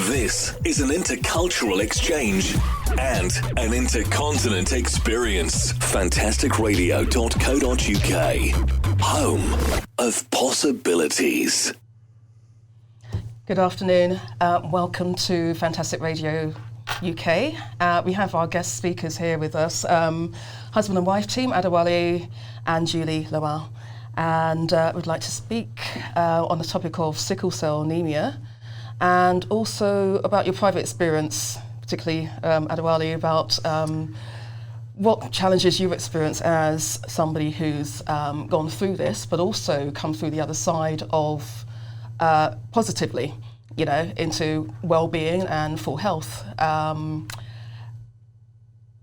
This is an intercultural exchange and an intercontinent experience. FANTASTICRADIOUK.co.uk, home of possibilities. Good afternoon. Welcome to Fantastic Radio UK. We have our guest speakers here with us, husband and wife team, Adewale and Julie Lawal. And we'd like to speak on the topic of sickle cell anemia and also about your private experience, particularly Adewale, about what challenges you've experienced as somebody who's gone through this, but also come through the other side of positively, you know, into well-being and full health.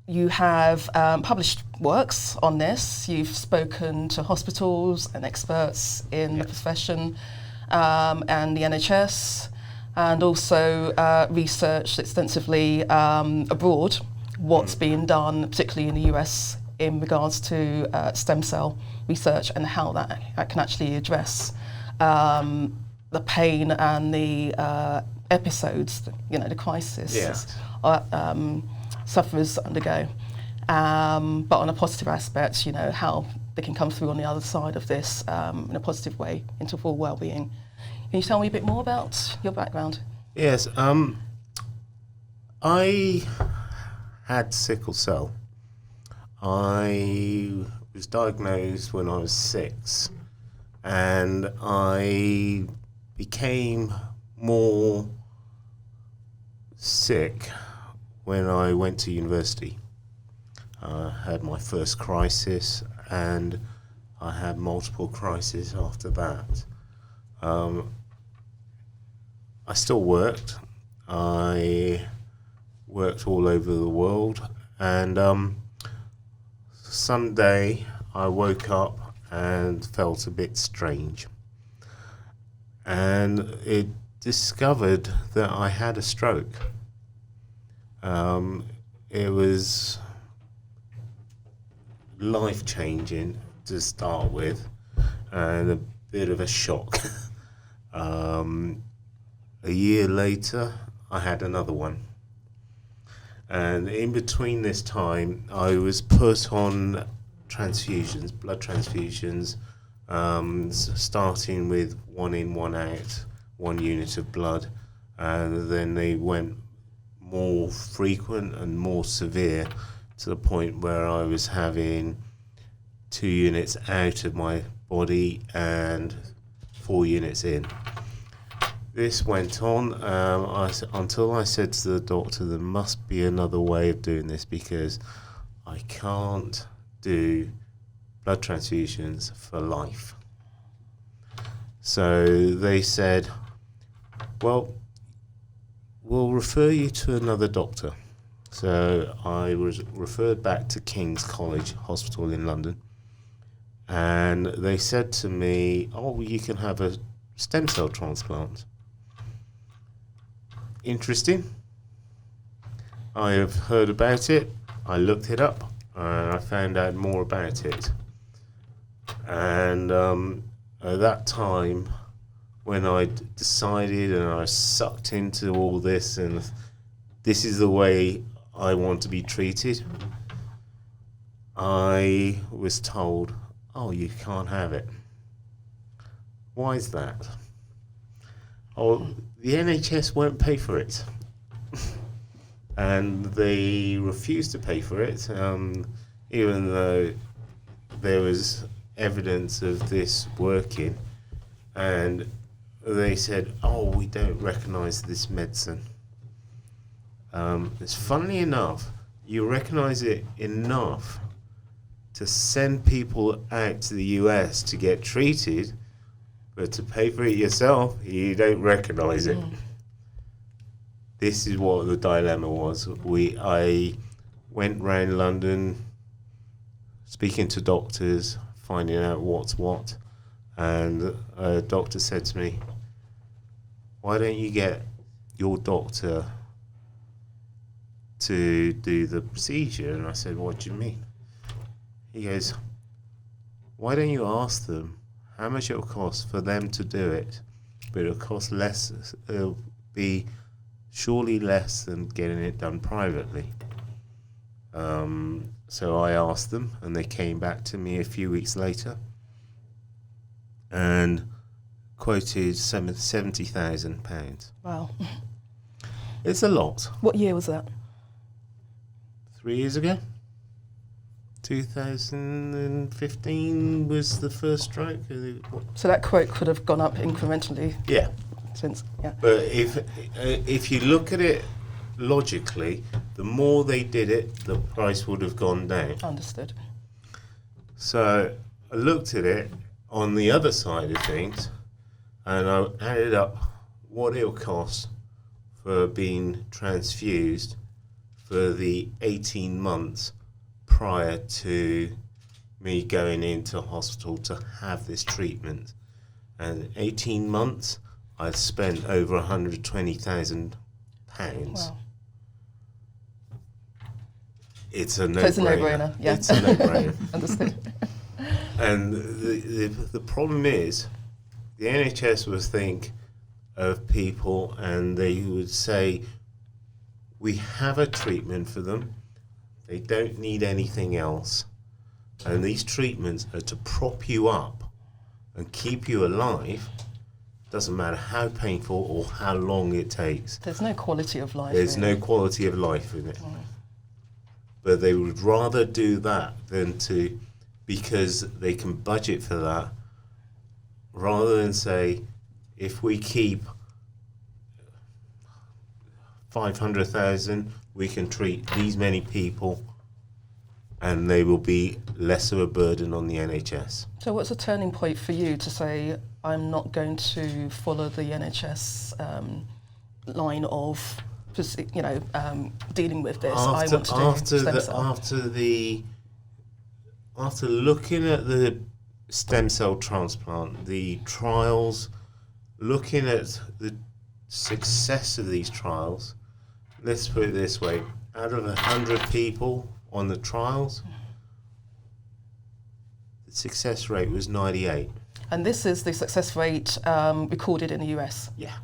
You have published works on this. You've spoken to hospitals and experts in the profession and the NHS, and also researched extensively abroad what's being done, particularly in the US, in regards to stem cell research and how that can actually address the pain and the episodes, you know, the crisis sufferers undergo. But on a positive aspect, you know, how they can come through on the other side of this in a positive way into full well-being. Can you tell me a bit more about your background? Yes, I had sickle cell. I was diagnosed when I was 6, and I became more sick when I went to university. I had my first crisis, and I had multiple crises after that. I still worked. I worked all over the world, and someday I woke up and felt a bit strange, and it discovered that I had a stroke. It was life-changing to start with, and a bit of a shock. A year later, I had another one. And in between this time, I was put on transfusions, blood transfusions, starting with 1 in, 1 out, 1 unit of blood. And then they went more frequent and more severe to the point where I was having 2 units out of my body and 4 units in. This went on until I said to the doctor, there must be another way of doing this because I can't do blood transfusions for life. So they said, well, we'll refer you to another doctor. So I was referred back to King's College Hospital in London, and they said to me, oh, you can have a stem cell transplant. Interesting. I have heard about it. I looked it up and I found out more about it. And at that time, when I decided and I was sucked into all this and this is the way I want to be treated, I was told, oh, you can't have it. Why is that? Oh, the NHS won't pay for it. And they refused to pay for it, even though there was evidence of this working. And they said, oh, we don't recognise this medicine. It's funnily enough, you recognise it enough to send people out to the US to get treated, but to pay for it yourself, you don't recognise it. This is what the dilemma was. I went round London, speaking to doctors, finding out what's what, and a doctor said to me, why don't you get your doctor to do the procedure? And I said, what do you mean? He goes, why don't you ask them how much it will cost for them to do it, but it'll cost less, it'll be surely less than getting it done privately. So I asked them, and they came back to me a few weeks later and quoted £70,000. Wow. It's a lot. What year was that? 3 years ago. 2015 was the first stroke. So that quote could have gone up incrementally Yeah. since, yeah. But if you look at it logically, the more they did it, the price would have gone down. Understood. So I looked at it on the other side of things, and I added up what it'll cost for being transfused for the 18 months prior to me going into hospital to have this treatment. And 18 months, I'd spent over £120,000. Wow. It's a no-brainer. So it's a no-brainer, yeah. It's a no-brainer. Understood. And the problem is, the NHS would think of people and they would say, we have a treatment for them, they don't need anything else, and these treatments are to prop you up and keep you alive. Doesn't matter how painful or how long it takes. There's no quality of life. There's really. no quality of life in it. But they would rather do that than to, because they can budget for that, rather than say, if we keep 500,000, we can treat these many people and they will be less of a burden on the NHS. So what's a turning point for you to say, I'm not going to follow the NHS line of, dealing with this. I want to do stem cell. After looking at the stem cell transplant, the trials, looking at the success of these trials, let's put it this way, out of 100 people on the trials, the success rate was 98. And this is the success rate recorded in the US? Yeah.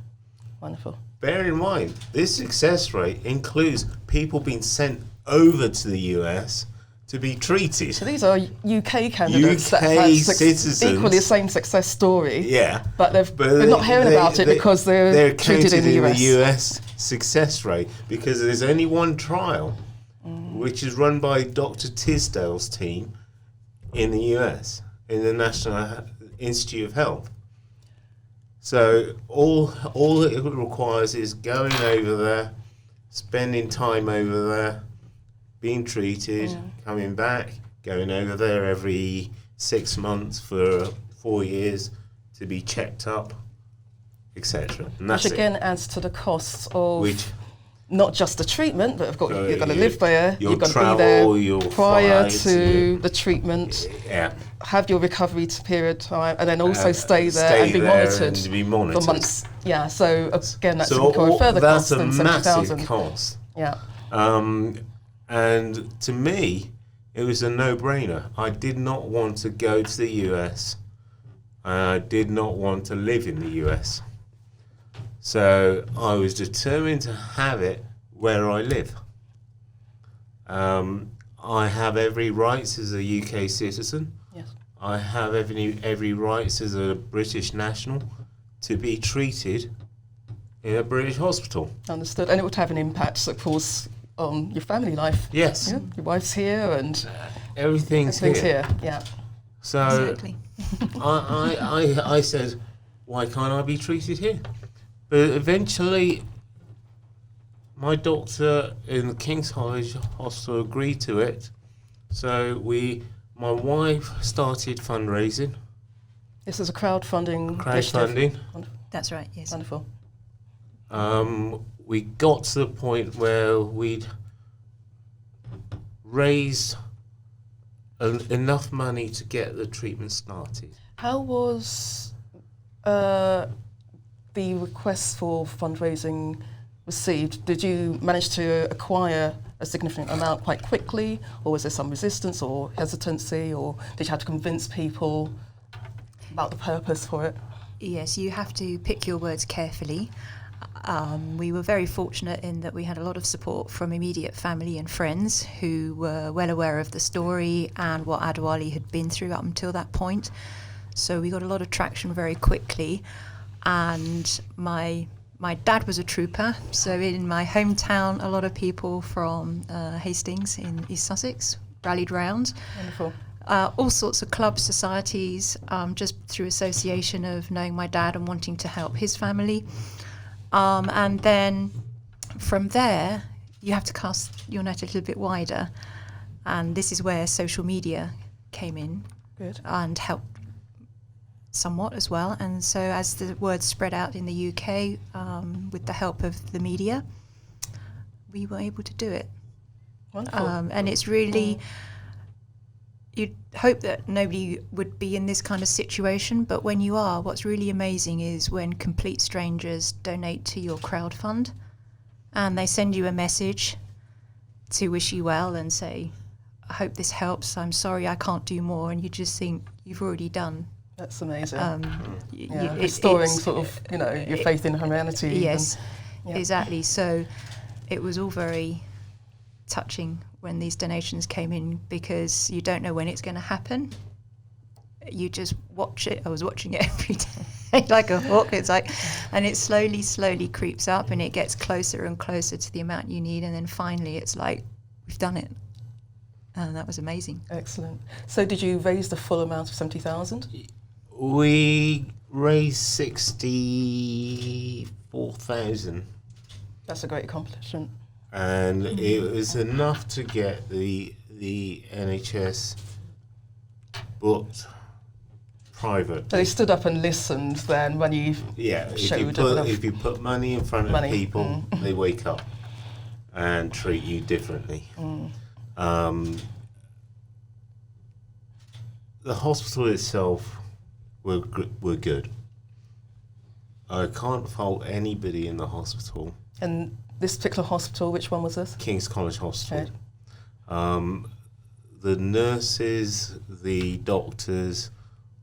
Wonderful. Bear in mind, this success rate includes people being sent over to the US to be treated. So these are UK candidates that UK have citizens. equally the same success story. Yeah. But we're not hearing about it because they're treated in the US. The US success rate, because there's only one trial, which is run by Dr. Tisdale's team in the US, in the National Institute of Health. So all it requires is going over there, spending time over there, being treated, coming back, going over there every 6 months for 4 years to be checked up, etc. Which again adds to the costs of not just the treatment, but you've got to live there, you've got to be there prior to the treatment, have your recovery period time, and then also stay there and be monitored for months. Yeah, so again, that's a further cost than 70,000. That's a massive cost. Yeah. And to me, it was a no-brainer. I did not want to go to the US. I did not want to live in the US. So I was determined to have it where I live. I have every rights as a UK citizen. Yes. I have every rights as a British national to be treated in a British hospital. Understood. And it would have an impact, of course, on your family life. Yes. Yeah? Your wife's here and everything's here. Yeah. So exactly. I said, why can't I be treated here? But eventually, my doctor in the King's College Hospital agreed to it. So my wife started fundraising. This is a crowdfunding. Crowdfunding. That's right, yes. Wonderful. We got to the point where we'd raised enough money to get the treatment started. How was the request for fundraising received? Did you manage to acquire a significant amount quite quickly, or was there some resistance or hesitancy, or did you have to convince people about the purpose for it? Yes, you have to pick your words carefully. We were very fortunate in that we had a lot of support from immediate family and friends who were well aware of the story and what Adewale had been through up until that point. So we got a lot of traction very quickly. And my dad was a trooper, so in my hometown, a lot of people from Hastings in East Sussex rallied round. Wonderful. All sorts of clubs, societies, just through association of knowing my dad and wanting to help his family. And then from there, you have to cast your net a little bit wider. And this is where social media came in. Good. And helped somewhat as well. And so as the word spread out in the UK, with the help of the media, we were able to do it. Wonderful. And it's really, you'd hope that nobody would be in this kind of situation, but when you are, what's really amazing is when complete strangers donate to your crowdfund and they send you a message to wish you well and say, I hope this helps, I'm sorry I can't do more, and you just think you've already done. That's amazing. Restoring sort of, your faith in humanity. Yes, and, exactly. So it was all very touching when these donations came in, because you don't know when it's going to happen. You just watch it. I was watching it every day like a hawk. It's like, and it slowly creeps up and it gets closer and closer to the amount you need. And then finally it's like, we've done it. And that was amazing. Excellent. So did you raise the full amount of 70,000? We raised 64,000. That's a great accomplishment. And it was enough to get the NHS booked private. So they stood up and listened then when you showed them. If you put money in front of people, they wake up and treat you differently. The hospital itself were good. I can't fault anybody in the hospital. And this particular hospital, which one was this? King's College Hospital. Okay. The nurses, the doctors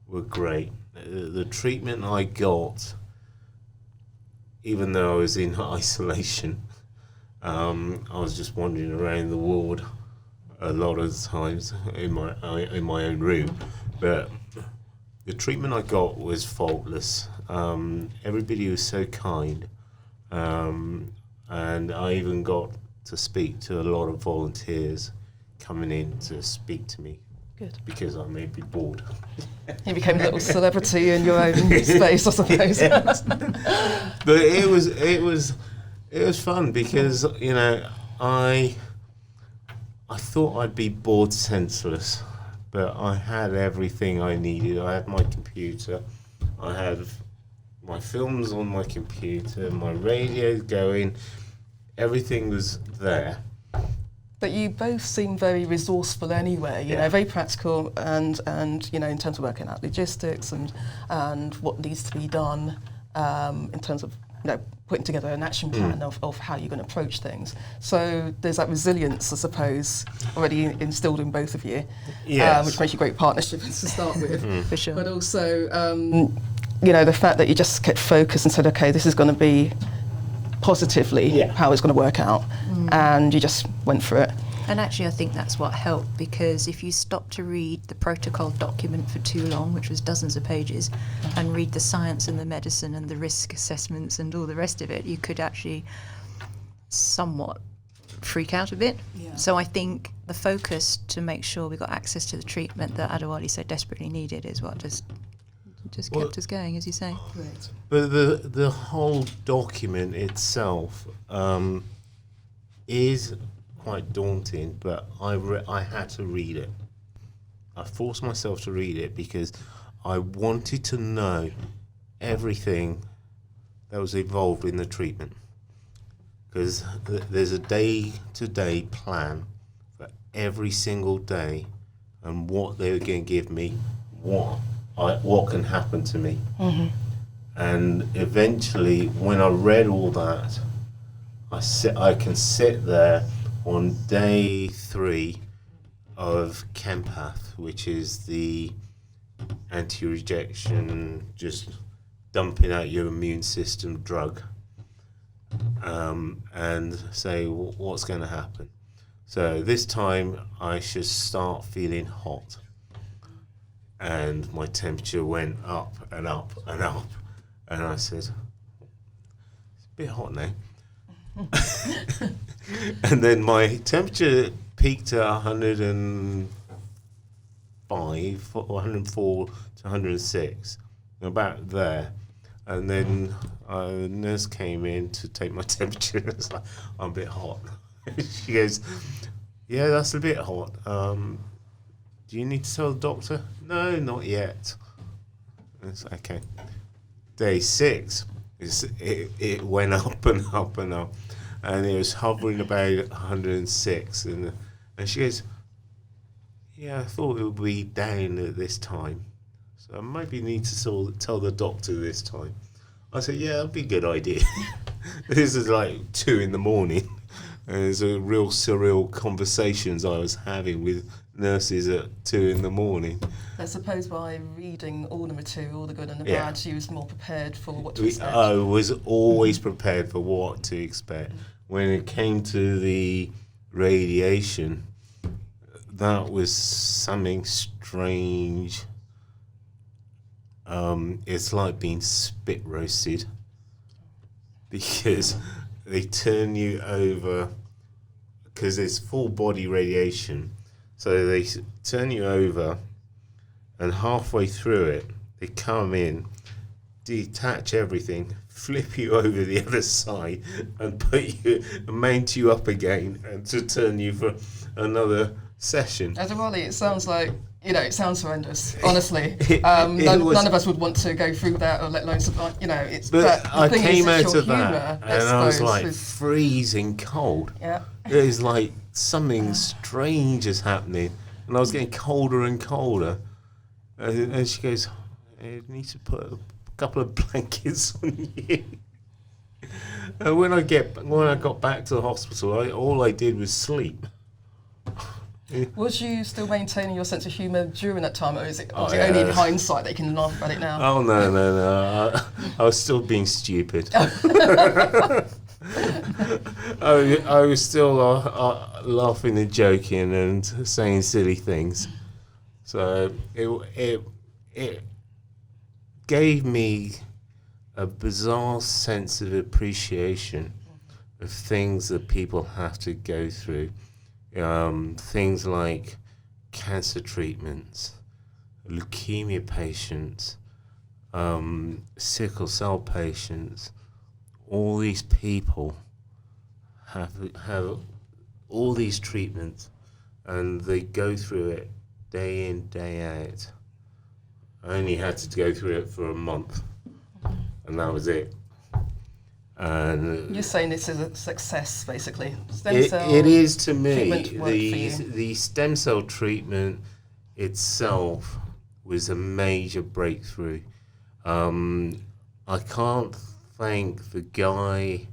were great. The treatment I got, even though I was in isolation, I was just wandering around the ward a lot of times in my own room, but the treatment I got was faultless. Everybody was so kind, and I even got to speak to a lot of volunteers coming in to speak to me. Good. Because I may be bored. You became a little celebrity in your own space, I suppose. Yes. But it was fun because I thought I'd be bored senseless, but I had everything I needed. I had my computer, I had my films on my computer, my radio going, everything was there. But you both seem very resourceful anyway, very practical and in terms of working out logistics and what needs to be done in terms of putting together an action plan of how you're going to approach things. So there's that resilience, I suppose, already instilled in both of you, which makes you great partnership to start with. For sure. But also, the fact that you just kept focused and said, okay, this is going to be positively how it's going to work out, and you just went for it. And actually I think that's what helped, because if you stop to read the protocol document for too long, which was dozens of pages, and read the science and the medicine and the risk assessments and all the rest of it, you could actually somewhat freak out a bit. So I think the focus to make sure we got access to the treatment that Adewale so desperately needed is what just kept us going, as you say. Great. But the whole document itself is quite daunting, but I had to read it. I forced myself to read it because I wanted to know everything that was involved in the treatment. Because there's a day-to-day plan for every single day and what they were going to give me, what can happen to me. And eventually, when I read all that, I can sit there on day 3 of Kempath, which is the anti-rejection, just dumping out your immune system drug. and say what's going to happen. So this time I should start feeling hot, and my temperature went up and up and up, and I said, it's a bit hot now. And then my temperature peaked at 105, 104 to 106, about there. And then a nurse came in to take my temperature. I was like, I'm a bit hot. She goes, yeah, that's a bit hot. Do you need to tell the doctor? No, not yet. It's okay. Day 6, it went up and up and up. And it was hovering about 106. And she goes, yeah, I thought it would be down at this time. So I maybe need to tell the doctor this time. I said, yeah, that'd be a good idea. This is like 2 a.m. And there's a real surreal conversations I was having with nurses at 2 a.m. I suppose by reading all the material, the good and the bad, she was more prepared for what to expect. I was always prepared for what to expect. When it came to the radiation, that was something strange. It's like being spit roasted, because they turn you over, because it's full body radiation. So they turn you over, and halfway through it, they come in, detach everything, flip you over the other side, and mount you up again, and to turn you for another session. Adewale, it sounds like, it sounds horrendous, honestly. None of us would want to go through that, or let alone survive, it's... But I came out of humour, that, and I was like freezing cold. Yeah. It was like something strange is happening, and I was getting colder and colder. And she goes, I need to put a couple of blankets on you. And when I got back to the hospital, all I did was sleep. Was you still maintaining your sense of humour during that time, or is it only in hindsight that you can laugh about it now? Oh, no. I was still being stupid. I was still laughing and joking and saying silly things. So it gave me a bizarre sense of appreciation of things that people have to go through. Things like cancer treatments, leukemia patients, sickle cell patients. All these people have all these treatments, and they go through it day in, day out. I only had to go through it for a month, and that was it. And you're saying this is a success, basically. It is to me. The stem cell treatment itself was a major breakthrough. I can't thank the guy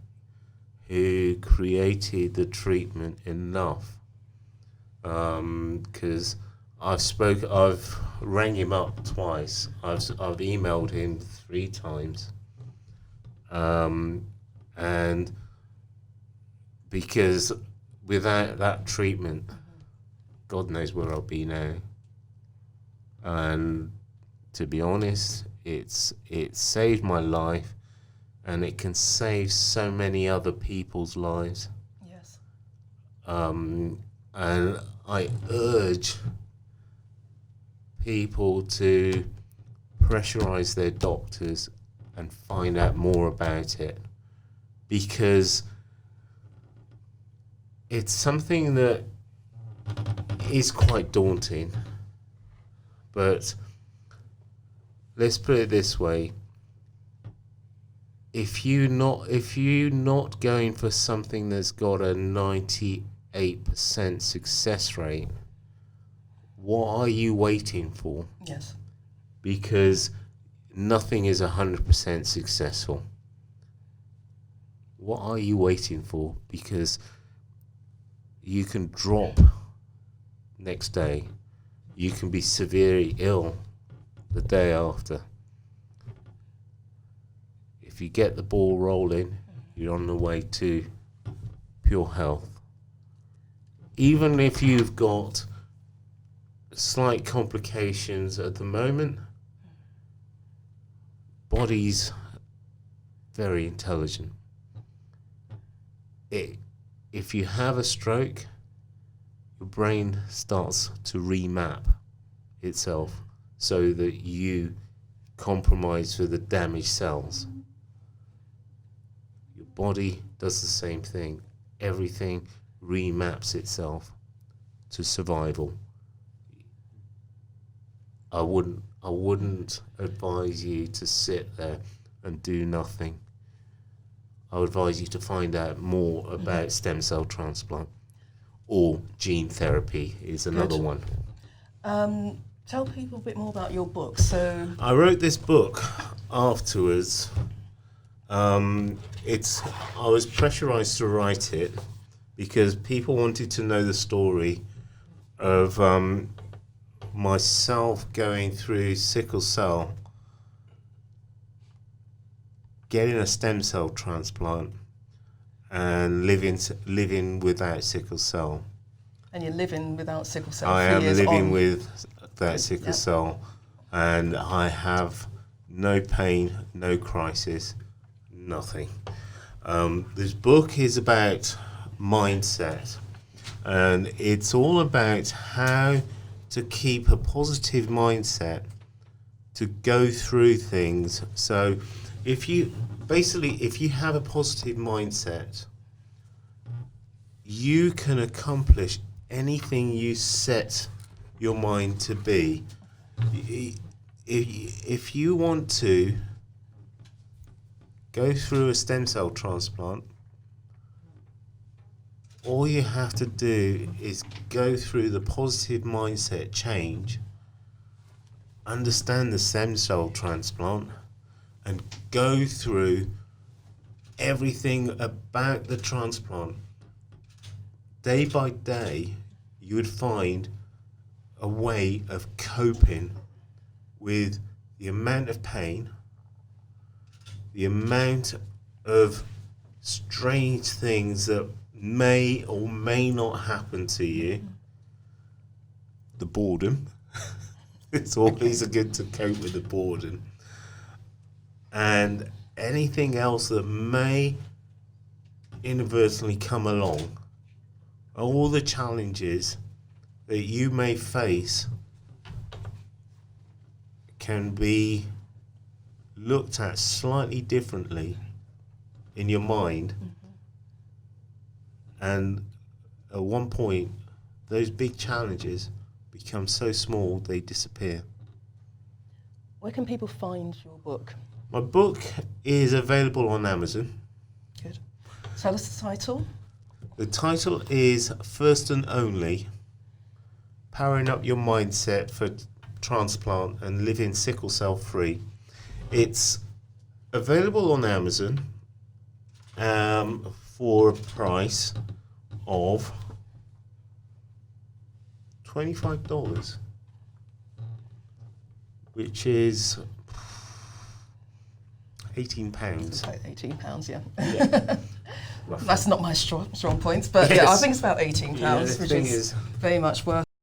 who created the treatment enough, because I've rang him up twice. I've emailed him 3 times. And because without that treatment, God knows where I'll be now. And to be honest, it saved my life, and it can save so many other people's lives. Yes. And I urge people to pressurize their doctors and find out more about it, because it's something that is quite daunting. But let's put it this way: if you're not going for something that's got a 98% success rate, what are you waiting for? Yes. Because nothing is 100% successful. What are you waiting for? Because you can drop next day. You can be severely ill the day after. If you get the ball rolling, you're on the way to pure health. Even if you've got slight complications at the moment, body's very intelligent. If you have a stroke, your brain starts to remap itself so that you compromise for the damaged cells. Your body does the same thing. Everything remaps itself to survival. I wouldn't advise you to sit there and do nothing. I would advise you to find out more about stem cell transplant, or gene therapy is another one. Tell people a bit more about your book. So I wrote this book afterwards. I was pressurized to write it because people wanted to know the story of myself going through sickle cell, getting a stem cell transplant, and living without sickle cell. And you're living without sickle cell. I am living with that Good, sickle cell, and I have no pain, no crisis, nothing. This book is about mindset, and it's all about how to keep a positive mindset to go through things. So if you have a positive mindset, you can accomplish anything you set your mind to be. If you want to go through a stem cell transplant, all you have to do is go through the positive mindset change, understand the stem cell transplant, and go through everything about the transplant. Day by day, you would find a way of coping with the amount of pain, the amount of strange things that may or may not happen to you, the boredom. It's always good to cope with the boredom, and anything else that may inadvertently come along. All the challenges that you may face can be looked at slightly differently in your mind. And at one point, those big challenges become so small they disappear. where can people find your book? My book is available on Amazon. Good. Tell us the title. The title is First and Only, Powering Up Your Mindset for Transplant and Living Sickle Cell Free. It's available on Amazon for a price of $25, which is £18. It's about £18, yeah. Yeah. That's not my strong points, but Yes. yeah, I think it's about £18, the which thing is very much worth